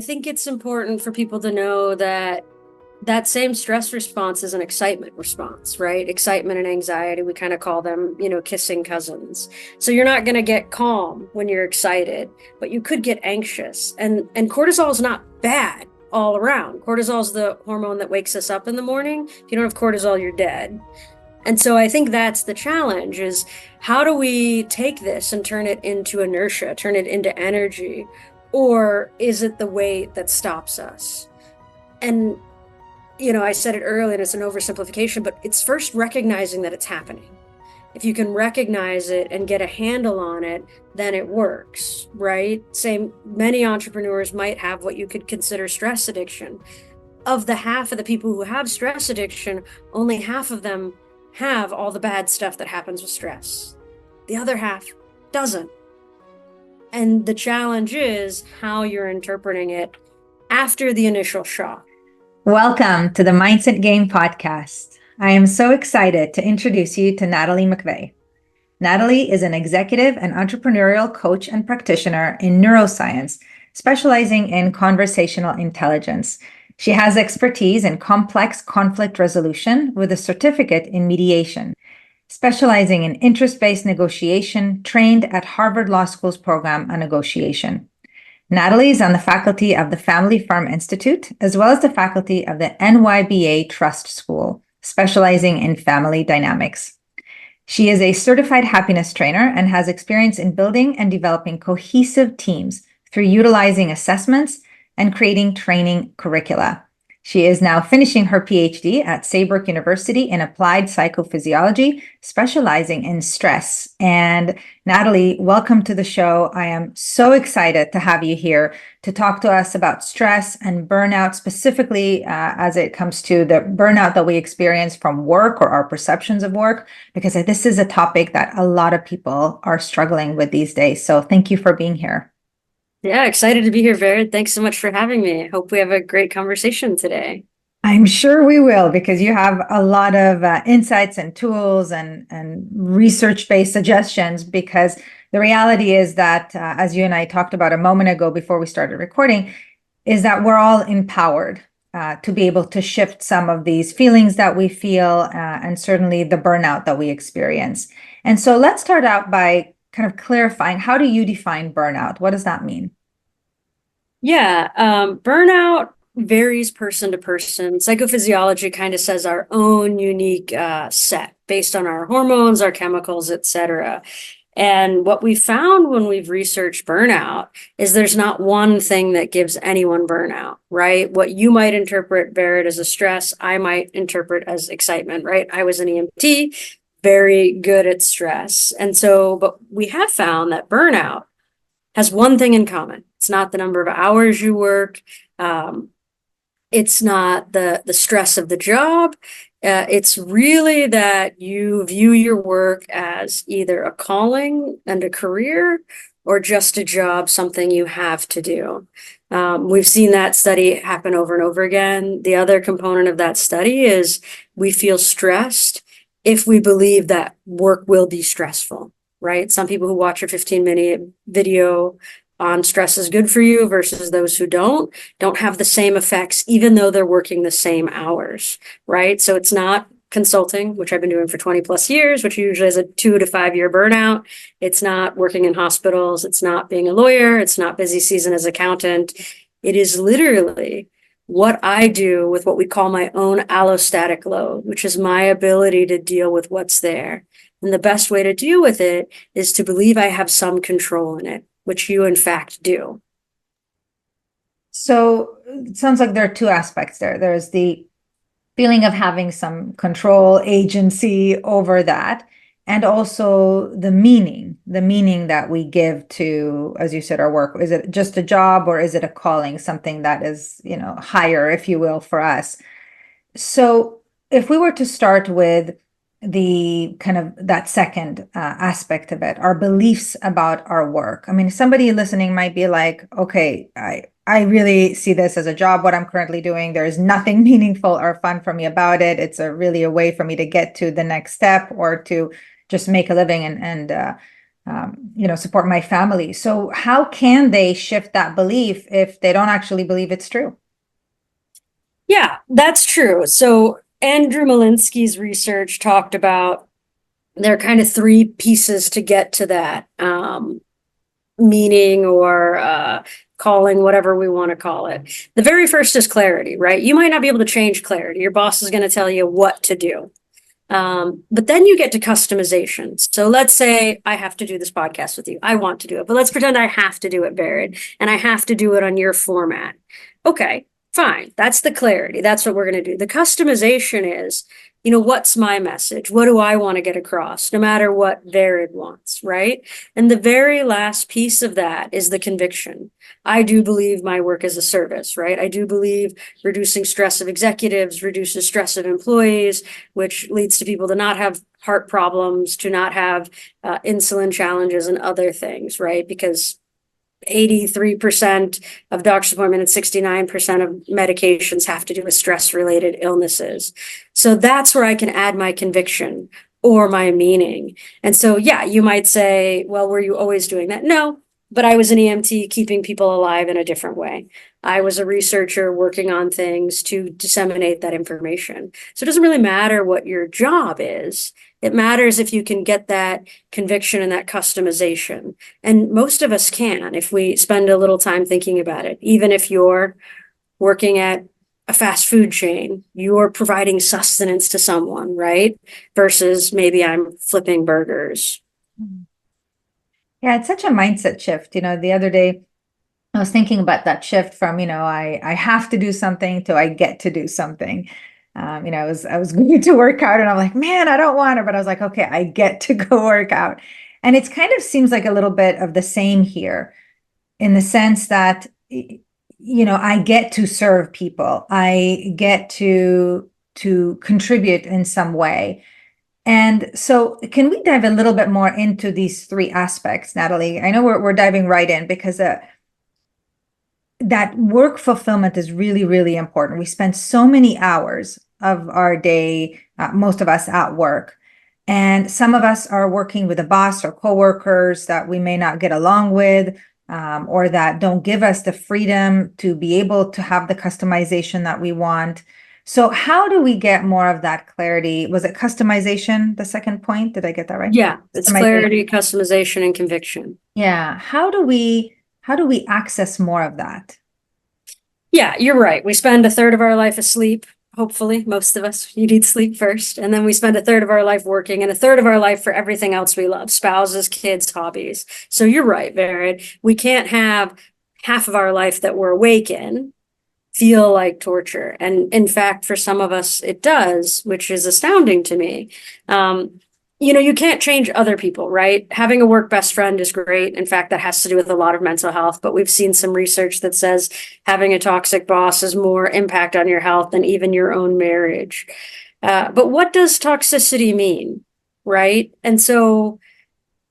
I think it's important for people to know that that same stress response is an excitement response, right? Excitement and anxiety, we kind of call them, kissing cousins. So you're not going to get calm when you're excited, but you could get anxious. And cortisol is not bad all around. Cortisol is the hormone that wakes us up in the morning. If you don't have cortisol, you're dead. And so I think that's the challenge is how do we take this and turn it into inertia, turn it into energy, or is it the weight that stops us? And I said it earlier and it's an oversimplification, but it's first recognizing that it's happening. If you can recognize it and get a handle on it, then it works, right? Many entrepreneurs might have what you could consider stress addiction. Of the half of the people who have stress addiction, only half of them have all the bad stuff that happens with stress. The other half doesn't. And the challenge is how you're interpreting it after the initial shock. Welcome to the Mindset Game podcast. I am so excited to introduce you to Natalie McVeigh. Natalie is an executive and entrepreneurial coach and practitioner in neuroscience, specializing in conversational intelligence. She has expertise in complex conflict resolution with a certificate in mediation, specializing in interest-based negotiation, trained at Harvard Law School's program on negotiation. Natalie is on the faculty of the Family Farm Institute, as well as the faculty of the NYBA Trust School, specializing in family dynamics. She is a certified happiness trainer and has experience in building and developing cohesive teams through utilizing assessments and creating training curricula. She is now finishing her PhD at Saybrook University in applied psychophysiology, specializing in stress. And Natalie, welcome to the show. I am so excited to have you here to talk to us about stress and burnout, specifically as it comes to the burnout that we experience from work or our perceptions of work, because this is a topic that a lot of people are struggling with these days. So thank you for being here. Yeah, excited to be here, Vered. Thanks so much for having me. I hope we have a great conversation today. I'm sure we will, because you have a lot of insights and tools and research-based suggestions, because the reality is that, as you and I talked about a moment ago before we started recording, is that we're all empowered to be able to shift some of these feelings that we feel and certainly the burnout that we experience. And so let's start out by kind of clarifying, how do you define burnout? What does that mean? Yeah, burnout varies person to person. Psychophysiology kind of says our own unique set based on our hormones, our chemicals, etc. And what we found when we've researched burnout is there's not one thing that gives anyone burnout, right? What you might interpret, Barrett, as a stress, I might interpret as excitement, right? I was an EMT, very good at stress. And so, but we have found that burnout has one thing in common. It's not the number of hours you work. It's not the stress of the job. It's really that you view your work as either a calling and a career or just a job, something you have to do. We've seen that study happen over and over again. The other component of that study is we feel stressed if we believe that work will be stressful, right? Some people who watch a 15-minute video on stress is good for you versus those who don't have the same effects, even though they're working the same hours, right? So it's not consulting, which I've been doing for 20 plus years, which usually is a 2 to 5 year burnout. It's not working in hospitals. It's not being a lawyer. It's not busy season as accountant. It is literally what I do with what we call my own allostatic load, which is my ability to deal with what's there. And the best way to deal with it is to believe I have some control in it, which you in fact do. So it sounds like there are two aspects there. There's the feeling of having some control, agency over that, and also the meaning that we give to, as you said, our work. Is it just a job or is it a calling, something that is, higher, if you will, for us? So if we were to start with the kind of that second aspect of it, our beliefs about our work. I mean, somebody listening might be like, okay, I really see this as a job, what I'm currently doing. There is nothing meaningful or fun for me about it. It's really a way for me to get to the next step or to just make a living and support my family. So how can they shift that belief if they don't actually believe it's true? Yeah, that's true. So Andrew Malinsky's research talked about there are kind of three pieces to get to that meaning or calling, whatever we want to call it. The very first is clarity, right? You might not be able to change clarity. Your boss is going to tell you what to do. But then you get to customization. So let's say I have to do this podcast with you. I want to do it, but let's pretend I have to do it, Barrett, and I have to do it on your format. Okay, fine. That's the clarity. That's what we're going to do. The customization is, what's my message? What do I want to get across? No matter what Vered wants, right? And the very last piece of that is the conviction. I do believe my work is a service, right? I do believe reducing stress of executives reduces stress of employees, which leads to people to not have heart problems, to not have insulin challenges and other things, right? Because 83% of doctor's appointments and 69% of medications have to do with stress-related illnesses. So that's where I can add my conviction or my meaning. And so, yeah, you might say, well, were you always doing that? No, but I was an EMT keeping people alive in a different way. I was a researcher working on things to disseminate that information. So it doesn't really matter what your job is. It matters if you can get that conviction and that customization. And most of us can if we spend a little time thinking about it. Even if you're working at a fast food chain, you're providing sustenance to someone, right? Versus maybe I'm flipping burgers. Yeah, it's such a mindset shift. The other day I was thinking about that shift from, I have to do something to I get to do something. I was going to work out and I'm like, man, I don't want to, but I was like, okay, I get to go work out. And it's kind of seems like a little bit of the same here in the sense that, I get to serve people. I get to contribute in some way. And so can we dive a little bit more into these three aspects, Natalie? I know we're diving right in because that work fulfillment is really, really important. We spend so many hours of our day, most of us at work. And some of us are working with a boss or coworkers that we may not get along with, or that don't give us the freedom to be able to have the customization that we want. So how do we get more of that clarity? Was it customization, the second point? Did I get that right? Yeah, it's clarity, customization, and conviction. Yeah. How do we access more of that? Yeah, you're right. We spend a third of our life asleep. Hopefully, most of us, you need sleep first. And then we spend a third of our life working and a third of our life for everything else we love, spouses, kids, hobbies. So you're right, Vered. We can't have half of our life that we're awake in feel like torture. And in fact, for some of us, it does, which is astounding to me. You can't change other people, right? Having a work best friend is great. In fact, that has to do with a lot of mental health, but we've seen some research that says having a toxic boss has more impact on your health than even your own marriage. But what does toxicity mean, right? And so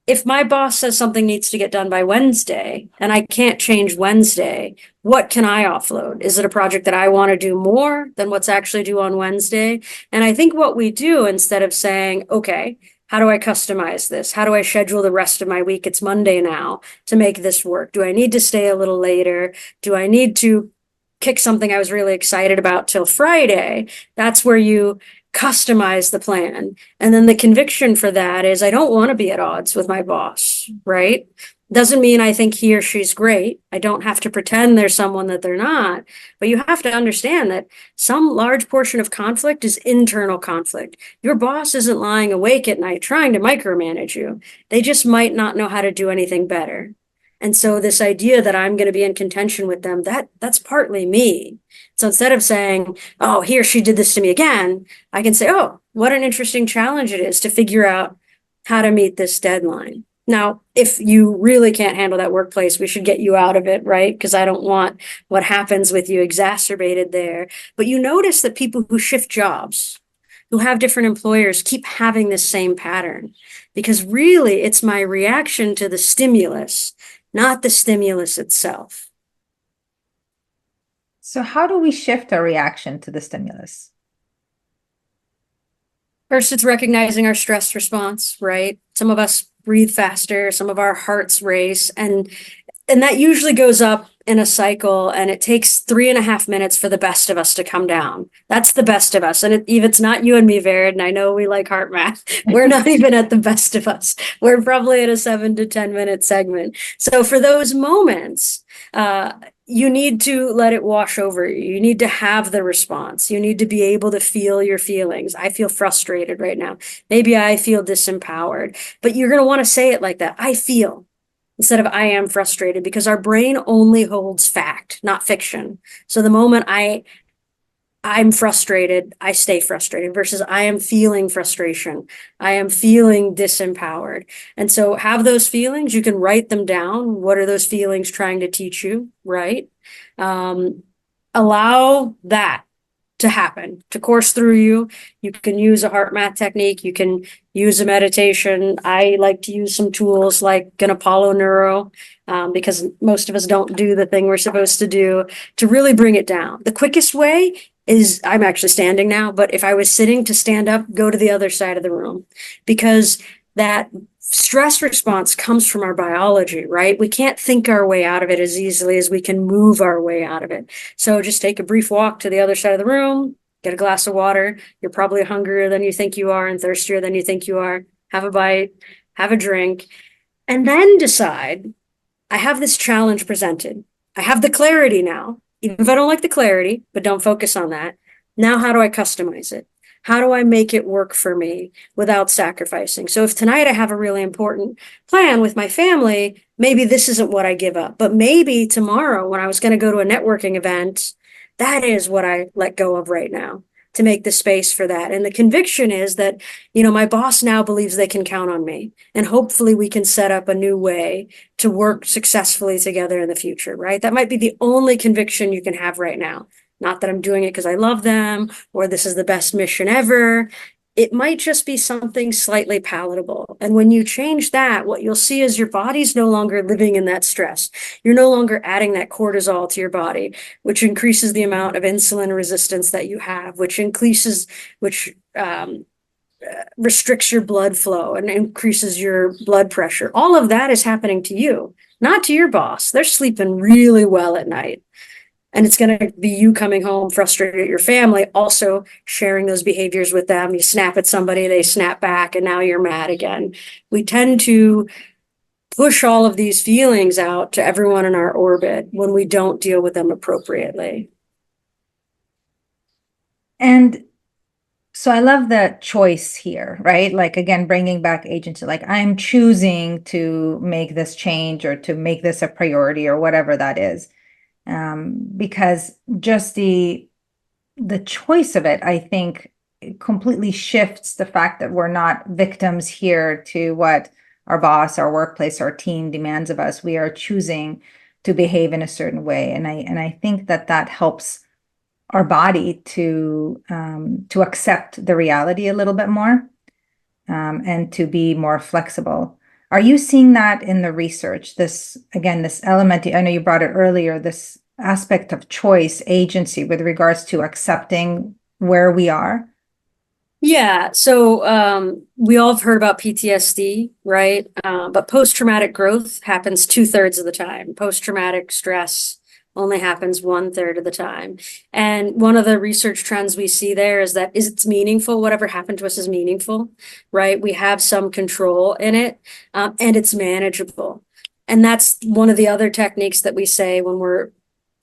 if my boss says something needs to get done by Wednesday and I can't change Wednesday, what can I offload? Is it a project that I want to do more than what's actually due on Wednesday? And I think what we do instead of saying, okay, how do I customize this? How do I schedule the rest of my week? It's Monday now to make this work. Do I need to stay a little later? Do I need to kick something I was really excited about till Friday? That's where you customize the plan. And then the conviction for that is I don't want to be at odds with my boss, right? Doesn't mean I think he or she's great. I don't have to pretend there's someone that they're not, but you have to understand that some large portion of conflict is internal conflict. Your boss isn't lying awake at night trying to micromanage you. They just might not know how to do anything better. And so this idea that I'm going to be in contention with them, that's partly me. So instead of saying, oh, he or she did this to me again, I can say, oh, what an interesting challenge it is to figure out how to meet this deadline. Now, if you really can't handle that workplace, we should get you out of it, right? Because I don't want what happens with you exacerbated there. But you notice that people who shift jobs, who have different employers, keep having this same pattern. Because really, it's my reaction to the stimulus, not the stimulus itself. So how do we shift our reaction to the stimulus? First, it's recognizing our stress response, right? Some of us breathe faster, some of our hearts race, and that usually goes up in a cycle, and it takes 3.5 minutes for the best of us to come down. That's the best of us. And if it's not you and me, Vered, and I know we like heart math, we're not even at the best of us. We're probably at a 7 to 10 minute segment. So for those moments, you need to let it wash over you. You need to have the response. You need to be able to feel your feelings. I feel frustrated right now. Maybe I feel disempowered, but you're going to want to say it like that. I feel, instead of I am frustrated, because our brain only holds fact, not fiction. So the moment I'm frustrated, I stay frustrated, versus I am feeling frustration. I am feeling disempowered. And so have those feelings, you can write them down. What are those feelings trying to teach you, right? Allow that to happen, to course through you. You can use a heart math technique. You can use a meditation. I like to use some tools like an Apollo Neuro, because most of us don't do the thing we're supposed to do, to really bring it down. The quickest way is, I'm actually standing now, but if I was sitting, to stand up, go to the other side of the room, because that stress response comes from our biology, right? We can't think our way out of it as easily as we can move our way out of it. So just take a brief walk to the other side of the room, get a glass of water. You're probably hungrier than you think you are and thirstier than you think you are. Have a bite, have a drink, and then decide, I have this challenge presented. I have the clarity now, even if I don't like the clarity, but don't focus on that. Now, how do I customize it? How do I make it work for me without sacrificing? So if tonight I have a really important plan with my family, maybe this isn't what I give up, but maybe tomorrow when I was going to go to a networking event, that is what I let go of right now, to make the space for that. And the conviction is that, my boss now believes they can count on me, and hopefully we can set up a new way to work successfully together in the future, right? That might be the only conviction you can have right now. Not that I'm doing it because I love them or this is the best mission ever. It might just be something slightly palatable. And when you change that, what you'll see is your body's no longer living in that stress. You're no longer adding that cortisol to your body, which increases the amount of insulin resistance that you have, which restricts your blood flow and increases your blood pressure. All of that is happening to you, not to your boss. They're sleeping really well at night. And it's going to be you coming home frustrated at your family, also sharing those behaviors with them. You snap at somebody, they snap back, and now you're mad again. We tend to push all of these feelings out to everyone in our orbit when we don't deal with them appropriately. And so I love the choice here, right? Like, again, bringing back agency, like I'm choosing to make this change or to make this a priority or whatever that is. Because just the choice of it, I think, completely shifts the fact that we're not victims here to what our boss, our workplace, our team demands of us. We are choosing to behave in a certain way, and I think that helps our body to accept the reality a little bit more, and to be more flexible. Are you seeing that in the research? This element, I know you brought it earlier, this aspect of choice, agency with regards to accepting where we are? Yeah. So we all have heard about PTSD, right? But post-traumatic growth happens 2/3 of the time. Post-traumatic stress only happens 1/3 of the time. And one of the research trends we see there is that it's meaningful. Whatever happened to us is meaningful, right? We have some control in it, and it's manageable. And that's one of the other techniques that we say when we're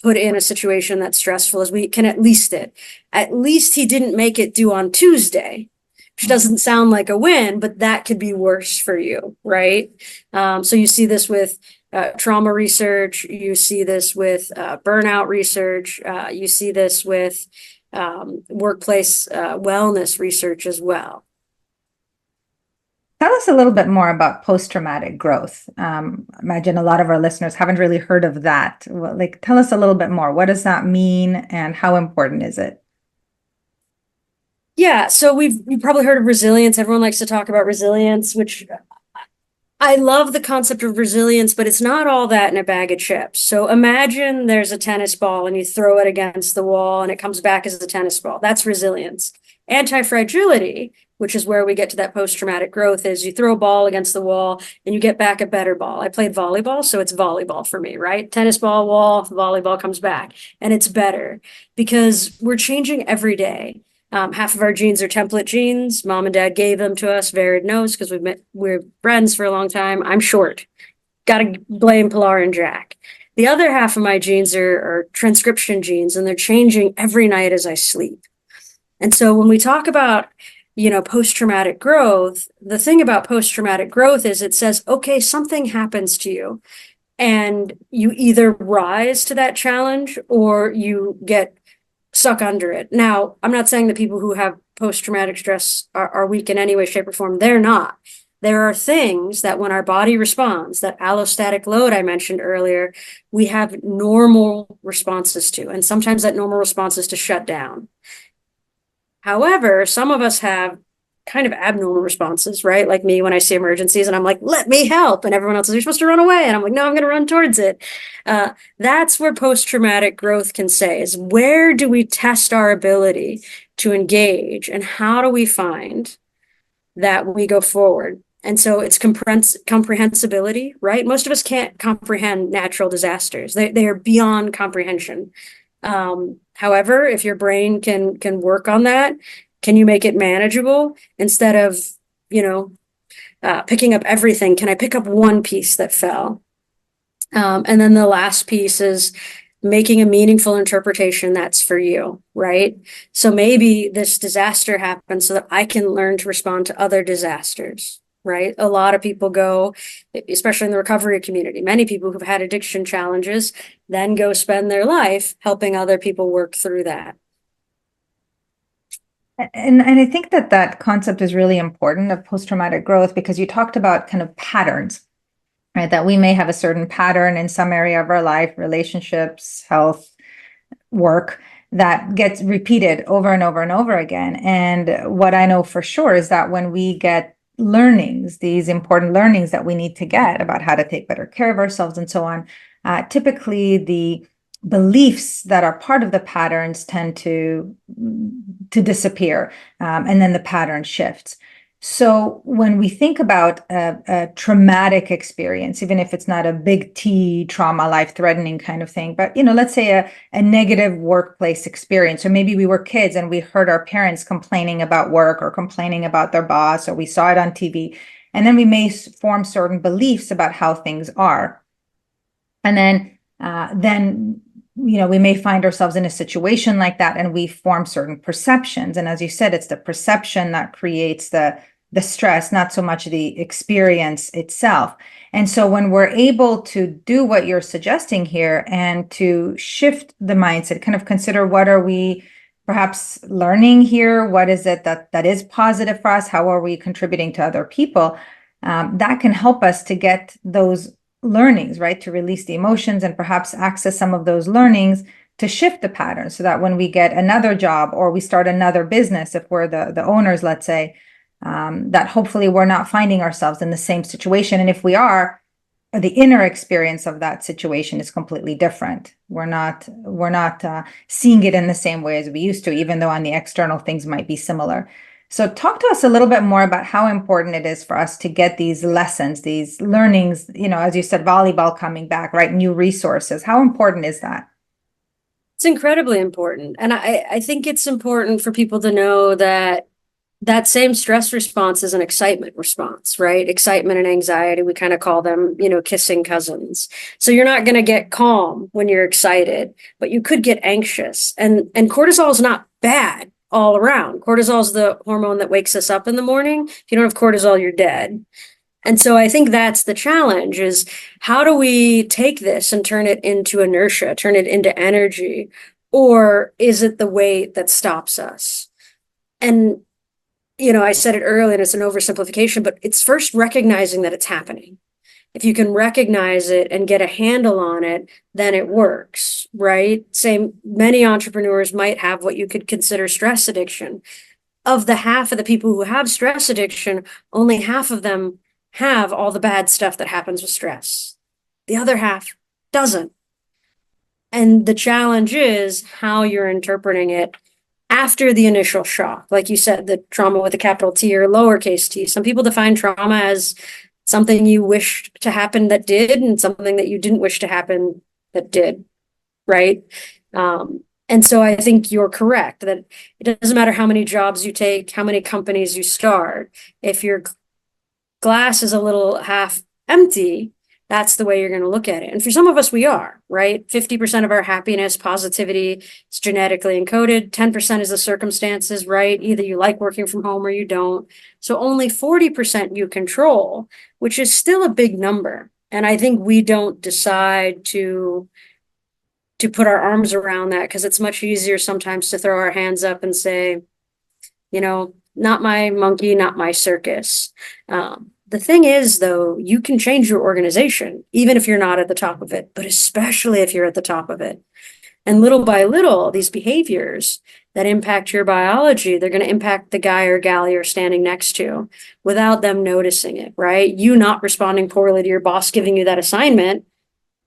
put in a situation that's stressful, is we can at least he didn't make it due on Tuesday, which doesn't sound like a win, but that could be worse for you, right? So you see this with trauma research, you see this with burnout research, you see this with workplace wellness research as well. Tell us a little bit more about post-traumatic growth. Imagine a lot of our listeners haven't really heard of that. Like, tell us a little bit more. What does that mean and how important is it? Yeah, so you've probably heard of resilience. Everyone likes to talk about resilience, which I love the concept of resilience, but it's not all that in a bag of chips. So imagine there's a tennis ball and you throw it against the wall and it comes back as a tennis ball. That's resilience. Anti-fragility which is where we get to that post-traumatic growth, is you throw a ball against the wall and you get back a better ball. I played volleyball, so it's volleyball for me, right? Tennis ball, wall, volleyball comes back, and it's better because we're changing every day. Half of our genes are template genes. Mom and dad gave them to us, varied knows, because we're friends for a long time. I'm short. Got to blame Pilar and Jack. The other half of my genes are transcription genes, and they're changing every night as I sleep. And so when we talk about, post-traumatic growth, the thing about post-traumatic growth is it says, okay, something happens to you and you either rise to that challenge or you get stuck under it. Now, I'm not saying that people who have post-traumatic stress are weak in any way, shape, or form. They're not. There are things that when our body responds, that allostatic load I mentioned earlier, we have normal responses to. And sometimes that normal response is to shut down. However, some of us have kind of abnormal responses, right? Like me when I see emergencies and I'm like, let me help. And everyone else is, you're supposed to run away. And I'm like, no, I'm going to run towards it. That's where post-traumatic growth can say is, where do we test our ability to engage and how do we find that we go forward? And so it's comprehensibility, right? Most of us can't comprehend natural disasters. They are beyond comprehension. However, if your brain can work on that, can you make it manageable instead of, picking up everything? Can I pick up one piece that fell? And then the last piece is making a meaningful interpretation that's for you, right? So maybe this disaster happened so that I can learn to respond to other disasters, right? A lot of people go, especially in the recovery community, many people who've had addiction challenges then go spend their life helping other people work through that. And I think that concept is really important of post-traumatic growth, because you talked about kind of patterns, right? That we may have a certain pattern in some area of our life, relationships, health, work, that gets repeated over and over and over again. And what I know for sure is that when we get learnings, these important learnings that we need to get about how to take better care of ourselves and so on, typically the beliefs that are part of the patterns tend to disappear, and then the pattern shifts. So when we think about a traumatic experience, even if it's not a big T trauma, life-threatening kind of thing, but let's say a negative workplace experience, or maybe we were kids and we heard our parents complaining about work or complaining about their boss, or we saw it on TV, and then we may form certain beliefs about how things are. And then we may find ourselves in a situation like that and we form certain perceptions. And as you said, it's the perception that creates the stress, not so much the experience itself. And so when we're able to do what you're suggesting here and to shift the mindset, kind of consider, what are we perhaps learning here? What is it that is positive for us? How are we contributing to other people? That can help us to get those learnings, right? To release the emotions and perhaps access some of those learnings to shift the pattern, so that when we get another job or we start another business, if we're the owners, let's say, that hopefully we're not finding ourselves in the same situation. And if we are, the inner experience of that situation is completely different. We're not seeing it in the same way as we used to, even though on the external things might be similar. So talk to us a little bit more about how important it is for us to get these lessons, these learnings, as you said, volleyball coming back, right? New resources. How important is that? It's incredibly important. And I think it's important for people to know that same stress response is an excitement response, right? Excitement and anxiety, we kind of call them, kissing cousins. So you're not going to get calm when you're excited, but you could get anxious. And cortisol is not bad all around. Cortisol is the hormone that wakes us up in the morning. If you don't have cortisol, you're dead. And so I think that's the challenge, is how do we take this and turn it into inertia, turn it into energy, or is it the weight that stops us? And, I said it earlier and it's an oversimplification, but it's first recognizing that it's happening. If you can recognize it and get a handle on it, then it works, right? Many entrepreneurs might have what you could consider stress addiction. Of the half of the people who have stress addiction, only half of them have all the bad stuff that happens with stress. The other half doesn't. And the challenge is how you're interpreting it after the initial shock. Like you said, the trauma with a capital T or lowercase t. Some people define trauma as something you wished to happen that did, and something that you didn't wish to happen that did, right? And so I think you're correct that it doesn't matter how many jobs you take, how many companies you start. If your glass is a little half empty, that's the way you're going to look at it. And for some of us, we are, right? 50% of our happiness, positivity is genetically encoded. 10% is the circumstances, right? Either you like working from home or you don't. So only 40% you control, which is still a big number. And I think we don't decide to put our arms around that, because it's much easier sometimes to throw our hands up and say, not my monkey, not my circus. The thing is, though, you can change your organization, even if you're not at the top of it, but especially if you're at the top of it. And little by little, these behaviors that impact your biology, they're going to impact the guy or gal you're standing next to without them noticing it, right? You not responding poorly to your boss giving you that assignment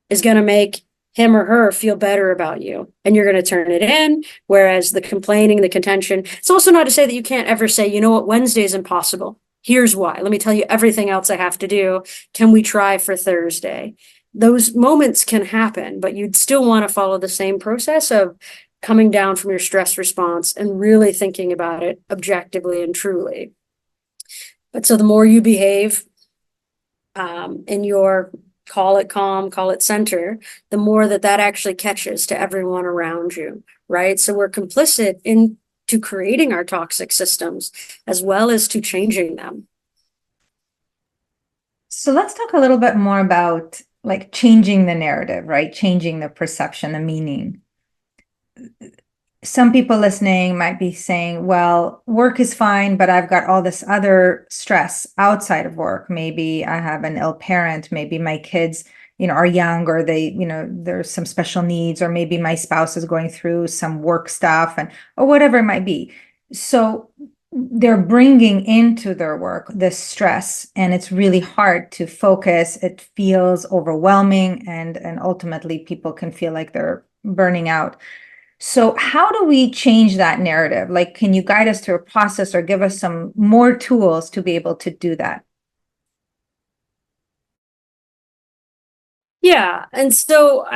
is going to make him or her feel better about you, and you're going to turn it in. Whereas the complaining, the contention, it's also not to say that you can't ever say, you know what, Wednesday is impossible. Here's why. Let me tell you everything else I have to do. Can we try for Thursday? Those moments can happen, but you'd still want to follow the same process of coming down from your stress response and really thinking about it objectively and truly. But so the more you behave in your, call it calm, call it center, the more that actually catches to everyone around you, right? So we're complicit into creating our toxic systems as well as to changing them. So let's talk a little bit more about like changing the narrative, right? Changing the perception, the meaning. Some people listening might be saying, well, work is fine, but I've got all this other stress outside of work. Maybe I have an ill parent. Maybe my kids, are young, or they, there's some special needs, or maybe my spouse is going through some work stuff or whatever it might be. So they're bringing into their work this stress, and it's really hard to focus. It feels overwhelming, and ultimately people can feel like they're burning out. So how do we change that narrative? Like, can you guide us through a process or give us some more tools to be able to do that? Yeah. And so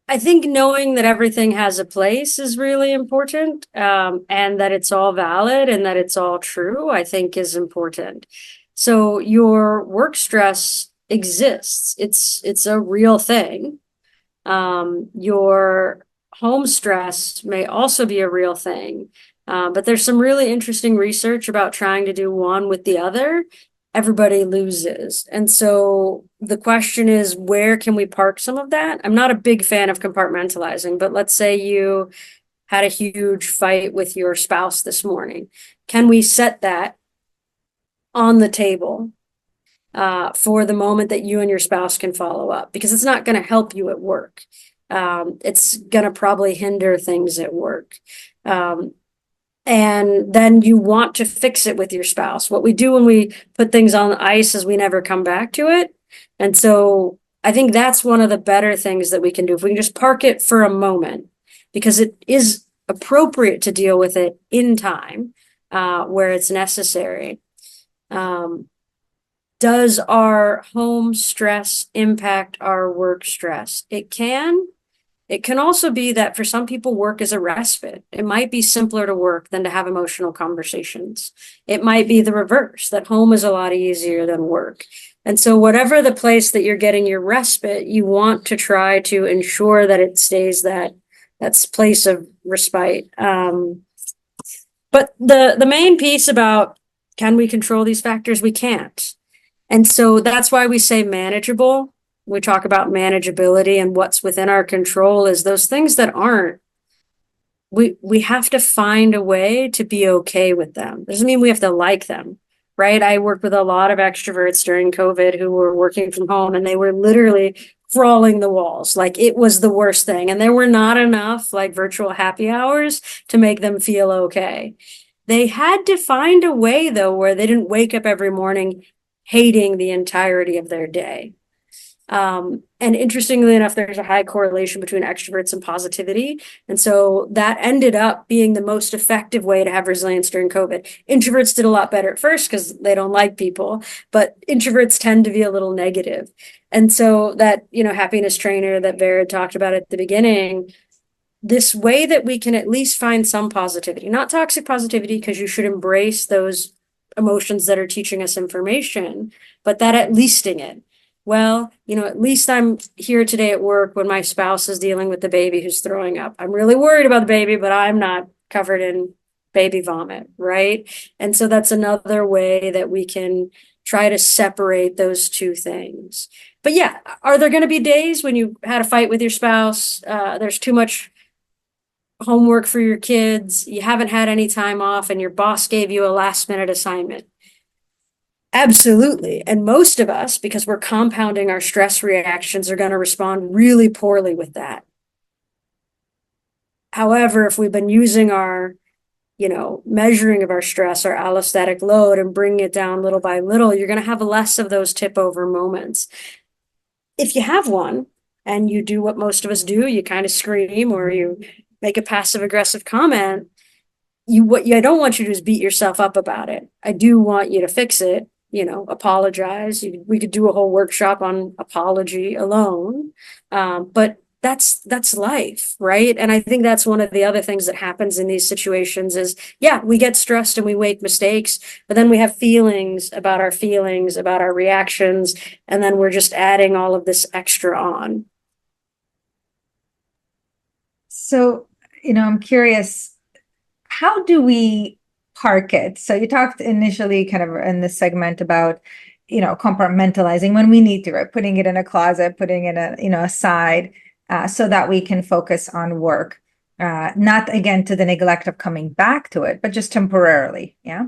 I think knowing that everything has a place is really important, and that it's all valid and that it's all true, I think is important. So your work stress exists. It's a real thing. Your home stress may also be a real thing. But there's some really interesting research about trying to do one with the other. Everybody loses. And so the question is, where can we park some of that? I'm not a big fan of compartmentalizing, but let's say you had a huge fight with your spouse this morning. Can we set that on the table for the moment that you and your spouse can follow up? Because it's not going to help you at work. It's going to probably hinder things at work. And then you want to fix it with your spouse. What we do when we put things on ice is we never come back to it. And so I think that's one of the better things that we can do. If we can just park it for a moment, because it is appropriate to deal with it in time, where it's necessary. Does our home stress impact our work stress? It can. It can also be that for some people, work is a respite. It might be simpler to work than to have emotional conversations. It might be the reverse, that home is a lot easier than work. And so whatever the place that you're getting your respite, you want to try to ensure that it stays that's place of respite. But the main piece about, can we control these factors? We can't. And so that's why we say manageable. We talk about manageability, and what's within our control is those things that aren't. We have to find a way to be okay with them. Doesn't mean we have to like them, right? I worked with a lot of extroverts during COVID who were working from home, and they were literally crawling the walls. Like, it was the worst thing. And there were not enough like virtual happy hours to make them feel okay. They had to find a way, though, where they didn't wake up every morning hating the entirety of their day. And interestingly enough, there's a high correlation between extroverts and positivity. And so that ended up being the most effective way to have resilience during COVID. Introverts did a lot better at first because they don't like people, but introverts tend to be a little negative. And so that, happiness trainer that Vera talked about at the beginning, this way that we can at least find some positivity, not toxic positivity, because you should embrace those emotions that are teaching us information, but that at leasting it. Well, at least I'm here today at work when my spouse is dealing with the baby who's throwing up. I'm really worried about the baby, but I'm not covered in baby vomit, right? And so that's another way that we can try to separate those two things. But yeah, are there going to be days when you had a fight with your spouse? There's too much homework for your kids, you haven't had any time off, and your boss gave you a last minute assignment. Absolutely. And most of us, because we're compounding our stress reactions, are going to respond really poorly with that. However, if we've been using our, measuring of our stress, our allostatic load, and bringing it down little by little, you're going to have less of those tip over moments. If you have one and you do what most of us do, you kind of scream or you make a passive aggressive comment, what I don't want you to do is beat yourself up about it. I do want you to fix it, apologize. We could do a whole workshop on apology alone. But that's life, right? And I think that's one of the other things that happens in these situations is, yeah, we get stressed and we make mistakes, but then we have feelings, about our reactions, and then we're just adding all of this extra on. So, I'm curious, how do we park it? So you talked initially kind of in this segment about, compartmentalizing when we need to, right? Putting it in a closet, putting it, aside, so that we can focus on work. Not again to the neglect of coming back to it, but just temporarily. Yeah.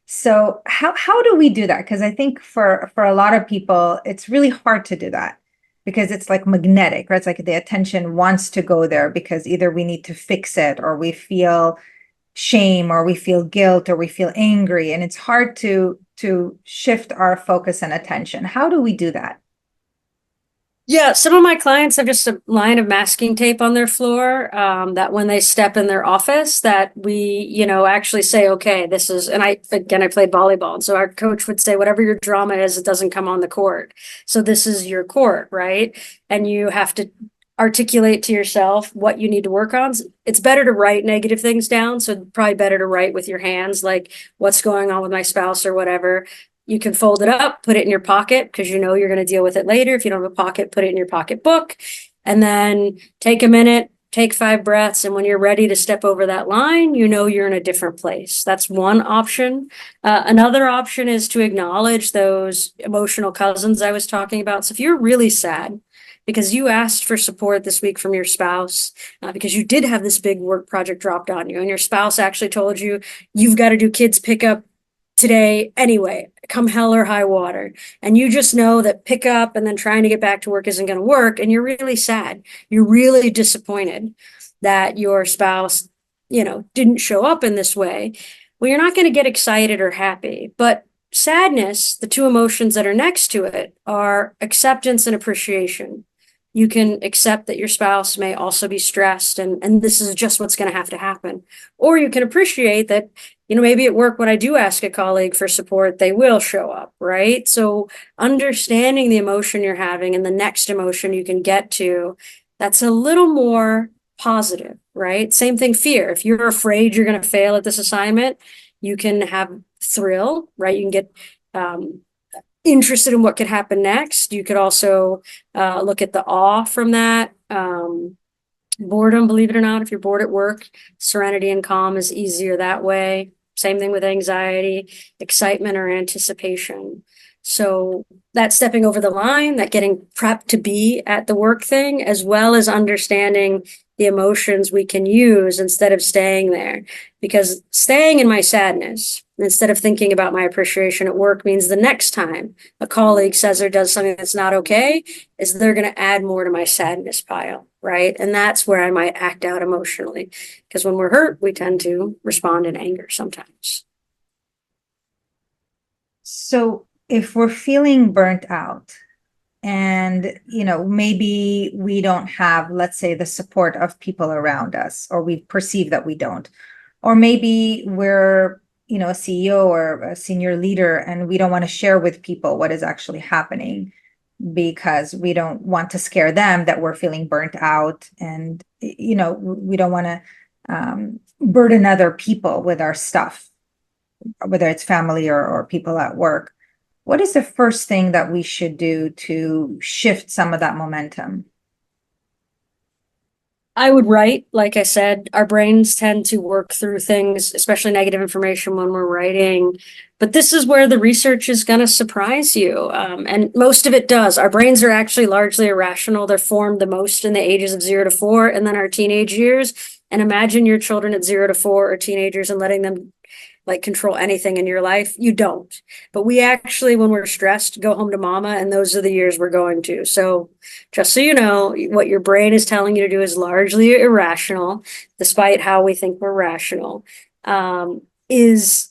So how do we do that? Because I think for a lot of people, it's really hard to do that because it's like magnetic, right? It's like the attention wants to go there because either we need to fix it or we feel shame or we feel guilt or we feel angry. And it's hard to shift our focus and attention. How do we do that? Yeah, some of my clients have just a line of masking tape on their floor, that when they step in their office, that we, actually say, okay, this is, and I played volleyball. And so our coach would say, whatever your drama is, it doesn't come on the court. So this is your court, right? And you have to articulate to yourself what you need to work on. It's better to write negative things down. So probably better to write with your hands, like what's going on with my spouse or whatever. You can fold it up, put it in your pocket because you're going to deal with it later. If you don't have a pocket, put it in your pocketbook, and then take a minute, take 5 breaths. And when you're ready to step over that line, you're in a different place. That's one option. Another option is to acknowledge those emotional cousins I was talking about. So if you're really sad because you asked for support this week from your spouse, because you did have this big work project dropped on you, and your spouse actually told you you've got to do kids pickup today anyway, come hell or high water. And you just know that pick up and then trying to get back to work isn't going to work. And you're really sad. You're really disappointed that your spouse, didn't show up in this way. Well, you're not going to get excited or happy. But sadness, the two emotions that are next to it are acceptance and appreciation. You can accept that your spouse may also be stressed and this is just what's going to have to happen. Or you can appreciate that, maybe at work when I do ask a colleague for support, they will show up, right? So understanding the emotion you're having and the next emotion you can get to, that's a little more positive, right? Same thing, fear. If you're afraid you're going to fail at this assignment, you can have thrill, right? You can get interested in what could happen next. You could also look at the awe from that. Boredom, believe it or not, if you're bored at work, serenity and calm is easier that way. Same thing with anxiety, excitement or anticipation. So that stepping over the line, that getting prepped to be at the work thing, as well as understanding the emotions we can use instead of staying there. Because staying in my sadness, instead of thinking about my appreciation at work, means the next time a colleague says or does something that's not okay, is they're going to add more to my sadness pile, right? And that's where I might act out emotionally. Because when we're hurt, we tend to respond in anger sometimes. So if we're feeling burnt out, and, maybe we don't have, let's say, the support of people around us, or we perceive that we don't. Or maybe we're, a CEO or a senior leader, and we don't want to share with people what is actually happening because we don't want to scare them that we're feeling burnt out. And, we don't want to burden other people with our stuff, whether it's family or people at work. What is the first thing that we should do to shift some of that momentum? I would write, like I said, our brains tend to work through things, especially negative information when we're writing. But this is where the research is going to surprise you. And most of it does. Our brains are actually largely irrational. They're formed the most in the ages of 0 to 4 and then our teenage years. And imagine your children at 0 to 4 or teenagers and letting them control anything in your life. You don't. But we actually, when we're stressed, go home to mama, and those are the years we're going to. So just so you know, what your brain is telling you to do is largely irrational, despite how we think we're rational, is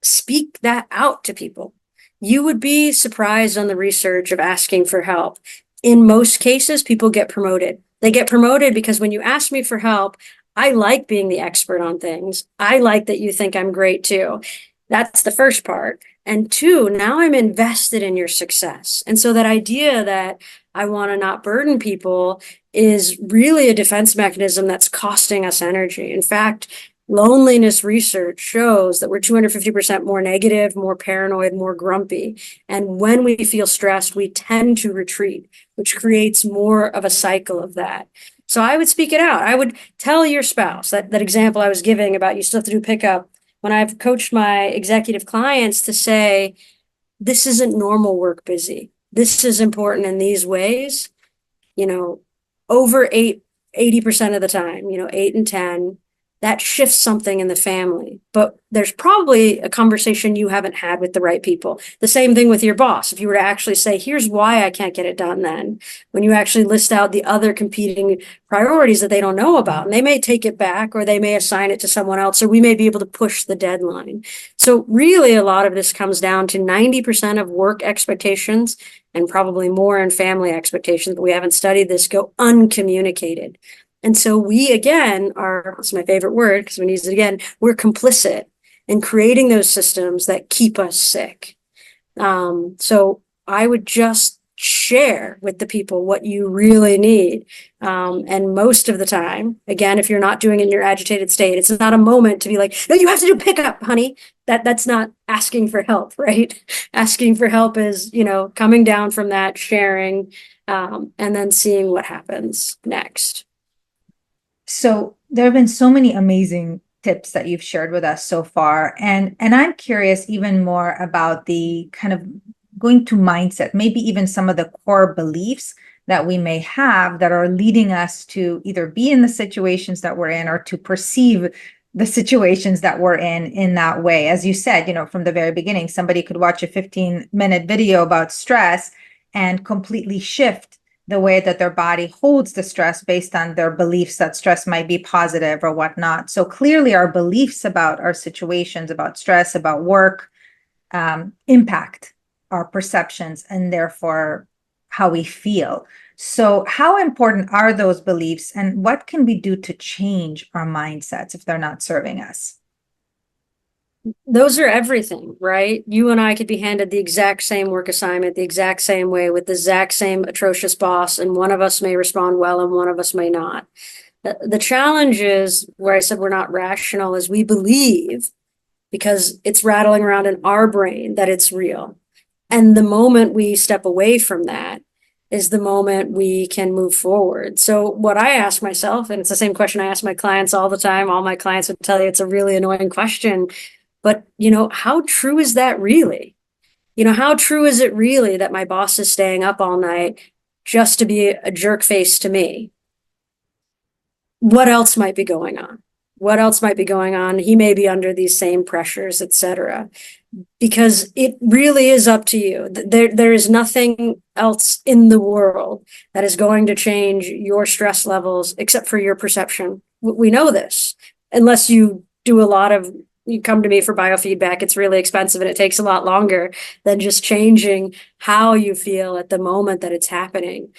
speak that out to people. You would be surprised on the research of asking for help. In most cases, people get promoted. They get promoted because when you ask me for help, I like being the expert on things. I like that you think I'm great too. That's the first part. And two, now I'm invested in your success. And so that idea that I want to not burden people is really a defense mechanism that's costing us energy. In fact, loneliness research shows that we're 250% more negative, more paranoid, more grumpy. And when we feel stressed, we tend to retreat, which creates more of a cycle of that. So I would speak it out. I would tell your spouse that example I was giving about you still have to do pickup. When I've coached my executive clients to say, this isn't normal work busy. This is important in these ways, over 80% of the time, 8 and 10, that shifts something in the family. But there's probably a conversation you haven't had with the right people. The same thing with your boss. If you were to actually say, here's why I can't get it done then, when you actually list out the other competing priorities that they don't know about, and they may take it back or they may assign it to someone else, or we may be able to push the deadline. So really a lot of this comes down to 90% of work expectations and probably more in family expectations, but we haven't studied this, go uncommunicated. And so we, again, it's my favorite word because we use it again, we're complicit in creating those systems that keep us sick. So I would just share with the people what you really need. And most of the time, again, if you're not doing it in your agitated state, it's not a moment to be like, no, you have to do pickup, honey. That's not asking for help, right? Asking for help is, coming down from that, sharing, and then seeing what happens next. So there have been so many amazing tips that you've shared with us so far. And I'm curious even more about the kind of going to mindset, maybe even some of the core beliefs that we may have that are leading us to either be in the situations that we're in or to perceive the situations that we're in that way. As you said, from the very beginning, somebody could watch a 15-minute video about stress and completely shift the way that their body holds the stress based on their beliefs that stress might be positive or whatnot. So clearly our beliefs about our situations, about stress, about work, impact our perceptions and therefore how we feel. So how important are those beliefs, and what can we do to change our mindsets if they're not serving us? Those are everything, right? You and I could be handed the exact same work assignment, the exact same way, with the exact same atrocious boss, and one of us may respond well and one of us may not. The challenge is, where I said we're not rational, is we believe, because it's rattling around in our brain, that it's real. And the moment we step away from that is the moment we can move forward. So what I ask myself, and it's the same question I ask my clients all the time, all my clients would tell you it's a really annoying question, but, how true is that really? How true is it really that my boss is staying up all night just to be a jerk face to me? What else might be going on? What else might be going on? He may be under these same pressures, etc. Because it really is up to you. There is nothing else in the world that is going to change your stress levels except for your perception. We know this, unless you do a lot of you come to me for biofeedback, it's really expensive and it takes a lot longer than just changing how you feel at the moment that it's happening.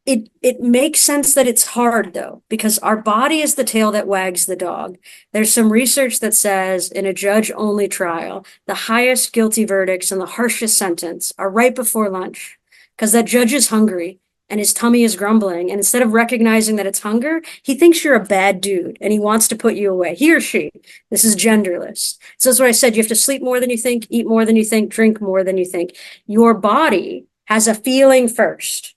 It makes sense that it's hard though, because our body is the tail that wags the dog. There's some research that says in a judge-only trial, the highest guilty verdicts and the harshest sentence are right before lunch, because that judge is hungry and his tummy is grumbling. And instead of recognizing that it's hunger, he thinks you're a bad dude and he wants to put you away. He or she. This is genderless. So that's what I said. You have to sleep more than you think, eat more than you think, drink more than you think. Your body has a feeling first.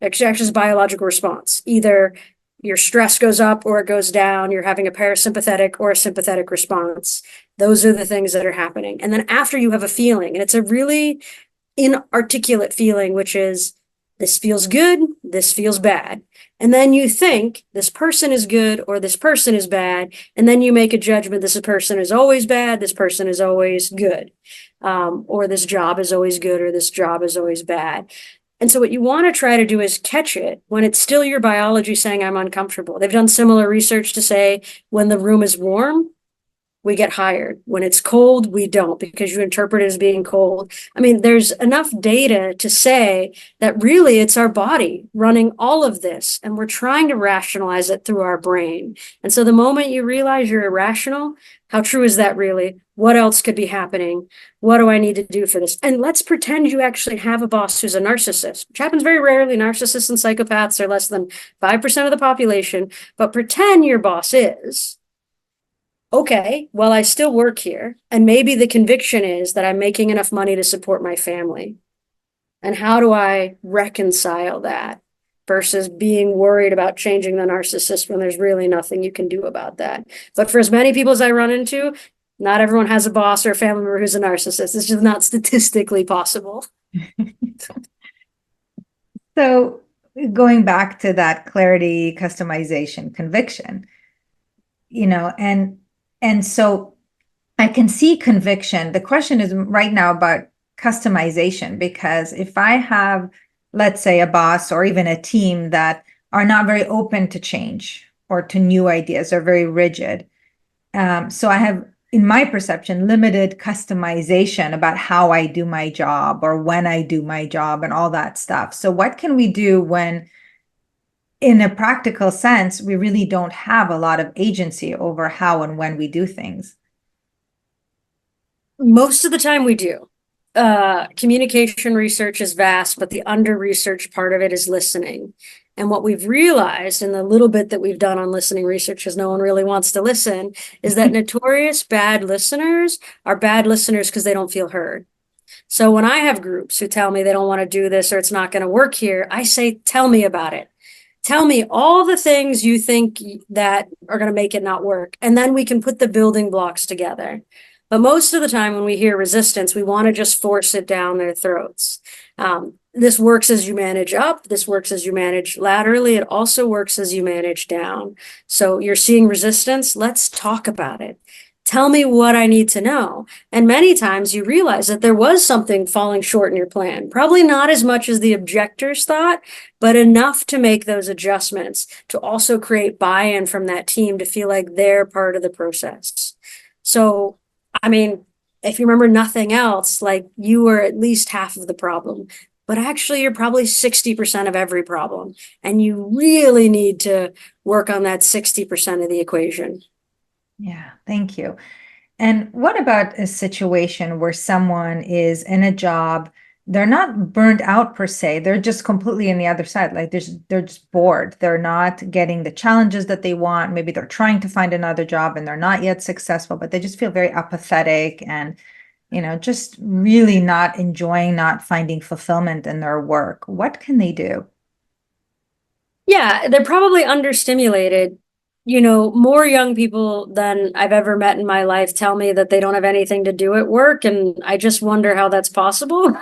It's actually a biological response. Either your stress goes up or it goes down. You're having a parasympathetic or a sympathetic response. Those are the things that are happening. And then after you have a feeling, and it's a really inarticulate feeling, which is this feels good, this feels bad. And then you think this person is good or this person is bad. And then you make a judgment. This person is always bad. This person is always good. Or this job is always good or this job is always bad. And so what you want to try to do is catch it when it's still your biology saying I'm uncomfortable. They've done similar research to say when the room is warm, we get hired. When it's cold, we don't, because you interpret it as being cold. I mean, there's enough data to say that really it's our body running all of this, and we're trying to rationalize it through our brain. And so the moment you realize you're irrational, how true is that really? What else could be happening? What do I need to do for this? And let's pretend you actually have a boss who's a narcissist, which happens very rarely. Narcissists and psychopaths are less than 5% of the population, but pretend your boss is. Okay, well, I still work here. And maybe the conviction is that I'm making enough money to support my family. And how do I reconcile that versus being worried about changing the narcissist when there's really nothing you can do about that? But for as many people as I run into, not everyone has a boss or a family member who's a narcissist. It's just not statistically possible. So going back to that clarity, customization, conviction, and so I can see conviction. The question is right now about customization, because if I have, let's say, a boss or even a team that are not very open to change or to new ideas, are very rigid. So I have, in my perception, limited customization about how I do my job or when I do my job and all that stuff. So what can we do when, in a practical sense, we really don't have a lot of agency over how and when we do things? Most of the time we do. Communication research is vast, but the under-researched part of it is listening. And what we've realized in the little bit that we've done on listening research, because no one really wants to listen, is that notorious bad listeners are bad listeners because they don't feel heard. So when I have groups who tell me they don't want to do this or it's not going to work here, I say, tell me about it. Tell me all the things you think that are going to make it not work. And then we can put the building blocks together. But most of the time when we hear resistance, we want to just force it down their throats. This works as you manage up. This works as you manage laterally. It also works as you manage down. So you're seeing resistance. Let's talk about it. Tell me what I need to know. And many times you realize that there was something falling short in your plan. Probably not as much as the objectors thought, but enough to make those adjustments to also create buy-in from that team to feel like they're part of the process. So, I mean, if you remember nothing else, like you were at least half of the problem, but actually you're probably 60% of every problem. And you really need to work on that 60% of the equation. Yeah, thank you. And what about a situation where someone is in a job, they're not burned out per se, they're just completely on the other side, like they're just bored. They're not getting the challenges that they want. Maybe they're trying to find another job and they're not yet successful, but they just feel very apathetic and, just really not enjoying, not finding fulfillment in their work. What can they do? Yeah, they're probably understimulated. More young people than I've ever met in my life tell me that they don't have anything to do at work, and I just wonder how that's possible.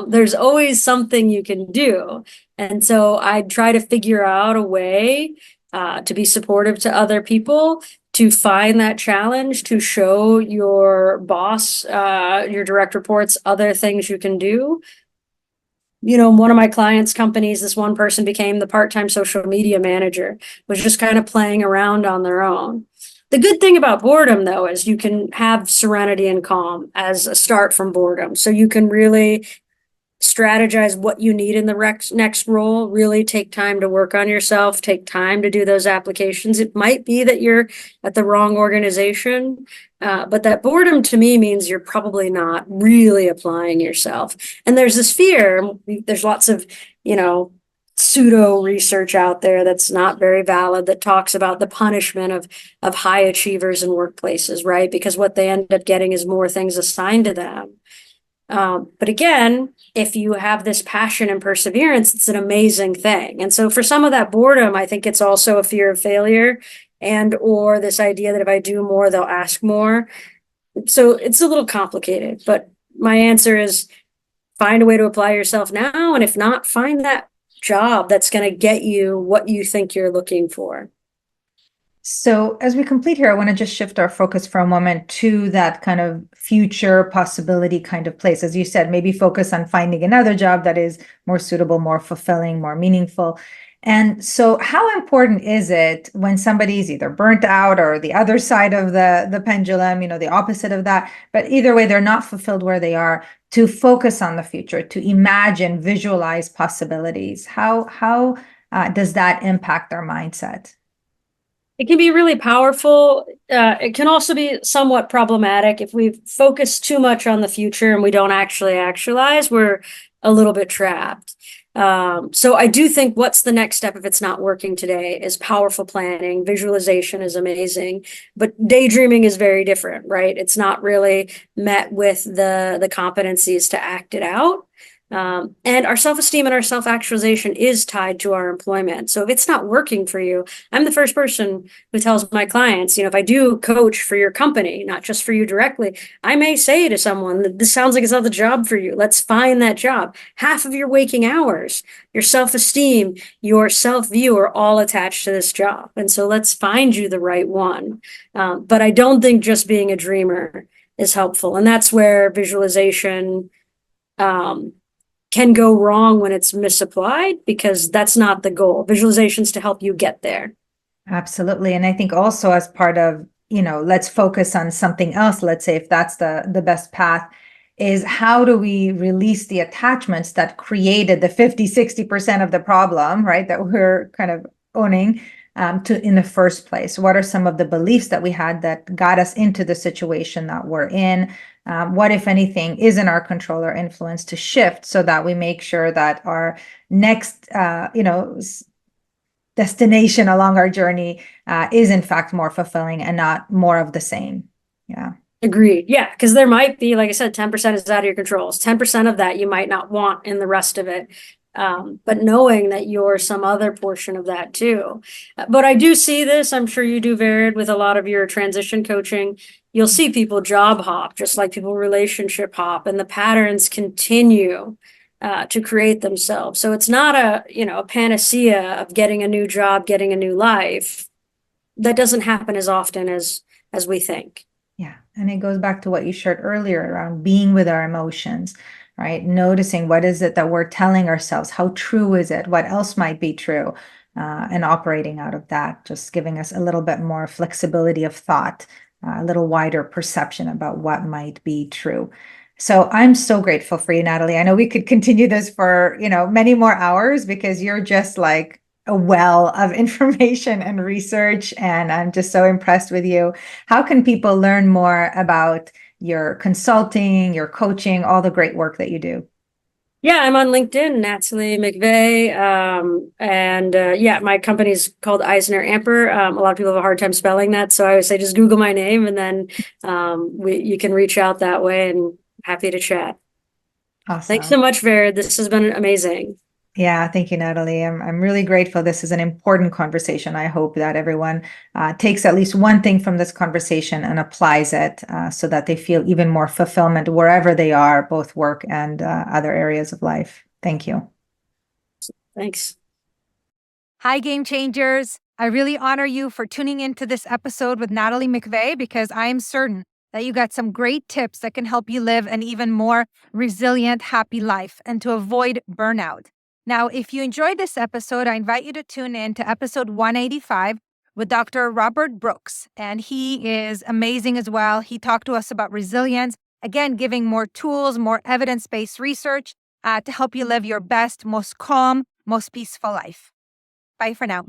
There's always something you can do. And so I try to figure out a way to be supportive to other people, to find that challenge, to show your boss, your direct reports, other things you can do. One of my clients' companies, this one person became the part-time social media manager, was just kind of playing around on their own. The good thing about boredom, though, is you can have serenity and calm as a start from boredom. So you can really strategize what you need in the next role, really take time to work on yourself, take time to do those applications. It might be that you're at the wrong organization, but that boredom to me means you're probably not really applying yourself. And there's this fear, there's lots of, pseudo research out there that's not very valid that talks about the punishment of high achievers in workplaces, right? Because what they end up getting is more things assigned to them. But again, if you have this passion and perseverance, it's an amazing thing. And so for some of that boredom, I think it's also a fear of failure and or this idea that if I do more, they'll ask more. So it's a little complicated, but my answer is find a way to apply yourself now. And if not, find that job that's going to get you what you think you're looking for. So as we complete here, I want to just shift our focus for a moment to that kind of future possibility kind of place. As you said, maybe focus on finding another job that is more suitable, more fulfilling, more meaningful. And so how important is it when somebody's either burnt out or the other side of the pendulum, the opposite of that, but either way, they're not fulfilled where they are, to focus on the future, to imagine, visualize possibilities? How does that impact their mindset? It can be really powerful. It can also be somewhat problematic if we focus too much on the future and we don't actually actualize, we're a little bit trapped. So I do think what's the next step if it's not working today is powerful planning. Visualization is amazing, but daydreaming is very different, right? It's not really met with the competencies to act it out. And our self-esteem and our self-actualization is tied to our employment. So if it's not working for you, I'm the first person who tells my clients, if I do coach for your company, not just for you directly, I may say to someone that this sounds like it's not the job for you. Let's find that job. Half of your waking hours, your self-esteem, your self-view are all attached to this job. And so let's find you the right one. But I don't think just being a dreamer is helpful. And that's where visualization, can go wrong when it's misapplied because that's not the goal. Visualization's to help you get there. Absolutely. And I think also as part of, let's focus on something else, let's say if that's the best path, is how do we release the attachments that created the 50-60% of the problem, right? That we're kind of owning to in the first place. What are some of the beliefs that we had that got us into the situation that we're in? What, if anything, is in our control or influence to shift so that we make sure that our next, destination along our journey is in fact more fulfilling and not more of the same. Yeah. Agreed. Yeah, because there might be, like I said, 10% is out of your controls. 10% of that you might not want in the rest of it. But knowing that you're some other portion of that too. But I do see this, I'm sure you do, Vered, with a lot of your transition coaching. You'll see people job hop, just like people relationship hop, and the patterns continue to create themselves. So it's not a panacea of getting a new job, getting a new life. That doesn't happen as often as we think. Yeah. And it goes back to what you shared earlier around being with our emotions, right? Noticing what is it that we're telling ourselves? How true is it? What else might be true? And operating out of that, just giving us a little bit more flexibility of thought, a little wider perception about what might be true. So I'm so grateful for you, Natalie. I know we could continue this for, many more hours because you're just like a well of information and research, and I'm just so impressed with you. How can people learn more about your consulting, your coaching, all the great work that you do? Yeah, I'm on LinkedIn, Natalie McVeigh. My company's called Eisner Amper. A lot of people have a hard time spelling that. So I would say just Google my name and then you can reach out that way, and happy to chat. Awesome. Thanks so much, Vered. This has been amazing. Yeah, thank you, Natalie. I'm really grateful. This is an important conversation. I hope that everyone takes at least one thing from this conversation and applies it so that they feel even more fulfillment wherever they are, both work and other areas of life. Thank you. Thanks. Hi, game changers. I really honor you for tuning into this episode with Natalie McVeigh because I am certain that you got some great tips that can help you live an even more resilient, happy life and to avoid burnout. Now, if you enjoyed this episode, I invite you to tune in to episode 185 with Dr. Robert Brooks. And he is amazing as well. He talked to us about resilience, again, giving more tools, more evidence-based research to help you live your best, most calm, most peaceful life. Bye for now.